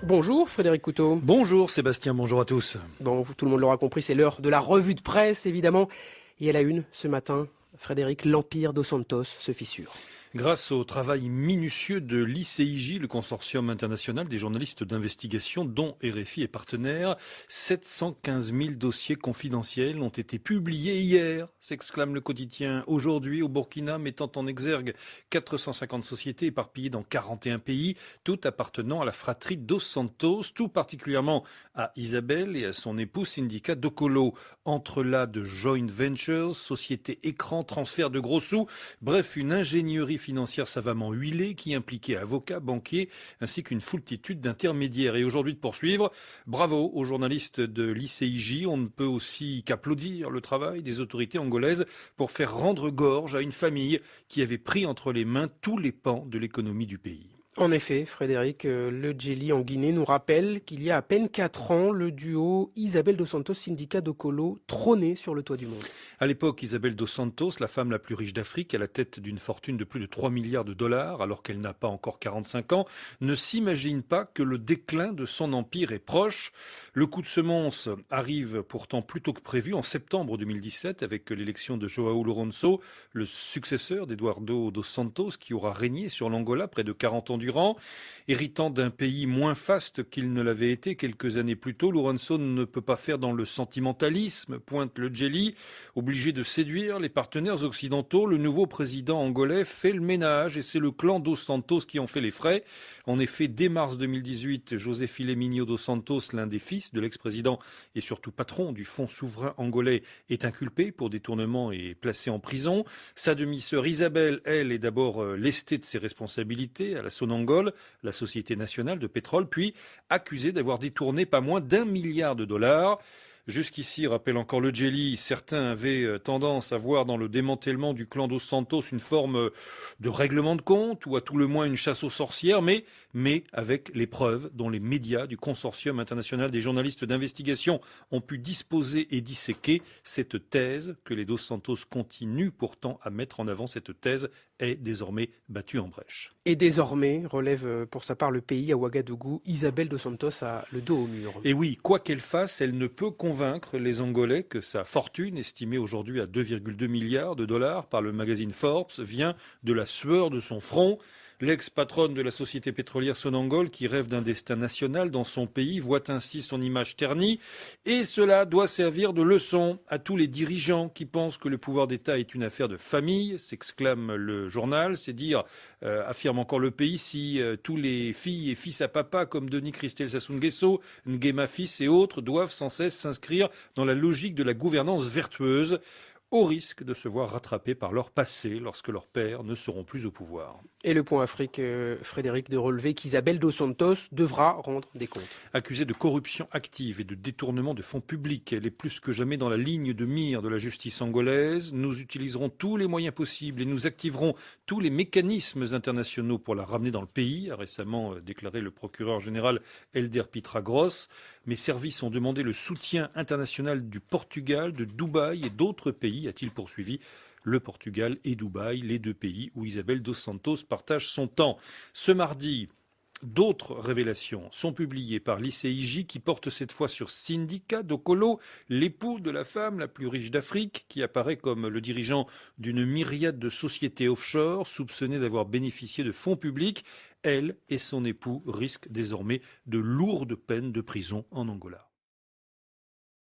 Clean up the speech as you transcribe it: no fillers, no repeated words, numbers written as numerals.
Bonjour Frédéric Couteau. Bonjour Sébastien, bonjour à tous. Bon, tout le monde l'aura compris, c'est l'heure de la revue de presse évidemment. Et à la une, ce matin, Frédéric, l'Empire dos Santos se fissure. Grâce au travail minutieux de l'ICIJ, le consortium international des journalistes d'investigation dont RFI est partenaire, 715 000 dossiers confidentiels ont été publiés hier, s'exclame le quotidien aujourd'hui au Burkina, mettant en exergue 450 sociétés éparpillées dans 41 pays, toutes appartenant à la fratrie dos Santos, tout particulièrement à Isabelle et à son époux Syndicat Dokolo. Entrelacs de joint ventures, société écran, transfert de gros sous, bref une ingénierie financière savamment huilée qui impliquait avocats, banquiers ainsi qu'une foultitude d'intermédiaires. Et aujourd'hui de poursuivre, bravo aux journalistes de l'ICIJ, on ne peut aussi qu'applaudir le travail des autorités angolaises pour faire rendre gorge à une famille qui avait pris entre les mains tous les pans de l'économie du pays. En effet, Frédéric, le Djeli en Guinée nous rappelle qu'il y a à peine 4 ans, le duo Isabelle dos Santos, Syndicat Dokolo trônait sur le toit du monde. À l'époque, Isabelle dos Santos, la femme la plus riche d'Afrique, à la tête d'une fortune de plus de 3 milliards de dollars, alors qu'elle n'a pas encore 45 ans, ne s'imagine pas que le déclin de son empire est proche. Le coup de semonce arrive pourtant plus tôt que prévu en septembre 2017 avec l'élection de João Lourenço, le successeur d'Eduardo dos Santos, qui aura régné sur l'Angola près de 40 ans durant. Héritant d'un pays moins faste qu'il ne l'avait été quelques années plus tôt, Lourenço ne peut pas faire dans le sentimentalisme, pointe le Djeli. Obligé de séduire les partenaires occidentaux, le nouveau président angolais fait le ménage et c'est le clan dos Santos qui en fait les frais. En effet, dès mars 2018, José Filemino dos Santos, l'un des fils de l'ex-président et surtout patron du fonds souverain angolais, est inculpé pour détournement et placé en prison. Sa demi-sœur Isabelle, elle, est d'abord lestée de ses responsabilités à la Sonangol, la société nationale de pétrole, puis accusée d'avoir détourné pas moins d'1 milliard de dollars. Jusqu'ici, rappelle encore le Djeli, certains avaient tendance à voir dans le démantèlement du clan dos Santos une forme de règlement de compte ou à tout le moins une chasse aux sorcières, mais avec les preuves dont les médias du consortium international des journalistes d'investigation ont pu disposer et disséquer cette thèse que les dos Santos continuent pourtant à mettre en avant. Cette thèse est désormais battue en brèche. Et désormais, relève pour sa part le pays à Ouagadougou, Isabelle dos Santos a le dos au mur. Et oui, quoi qu'elle fasse, elle ne peut convaincre les Angolais que sa fortune, estimée aujourd'hui à 2,2 milliards de dollars par le magazine Forbes, vient de la sueur de son front. L'ex-patronne de la société pétrolière Sonangol, qui rêve d'un destin national dans son pays, voit ainsi son image ternie. Et cela doit servir de leçon à tous les dirigeants qui pensent que le pouvoir d'État est une affaire de famille, s'exclame le journal. C'est dire, affirme encore le pays, si tous les filles et fils à papa, comme Denis Christel Sassou Nguesso, Nguema Fils et autres, doivent sans cesse s'inscrire dans la logique de la gouvernance vertueuse, au risque de se voir rattrapés par leur passé lorsque leurs pères ne seront plus au pouvoir. Et le point Afrique, Frédéric, de relever qu'Isabelle dos Santos devra rendre des comptes. Accusée de corruption active et de détournement de fonds publics, elle est plus que jamais dans la ligne de mire de la justice angolaise. Nous utiliserons tous les moyens possibles et nous activerons tous les mécanismes internationaux pour la ramener dans le pays, a récemment déclaré le procureur général Helder Pitra Gross. Mes services ont demandé le soutien international du Portugal, de Dubaï et d'autres pays, a-t-il poursuivi. Le Portugal et Dubaï, les deux pays où Isabelle dos Santos partage son temps. Ce mardi, d'autres révélations sont publiées par l'ICIJ qui porte cette fois sur Syndicat Dokolo, l'époux de la femme la plus riche d'Afrique, qui apparaît comme le dirigeant d'une myriade de sociétés offshore soupçonnées d'avoir bénéficié de fonds publics. Elle et son époux risquent désormais de lourdes peines de prison en Angola.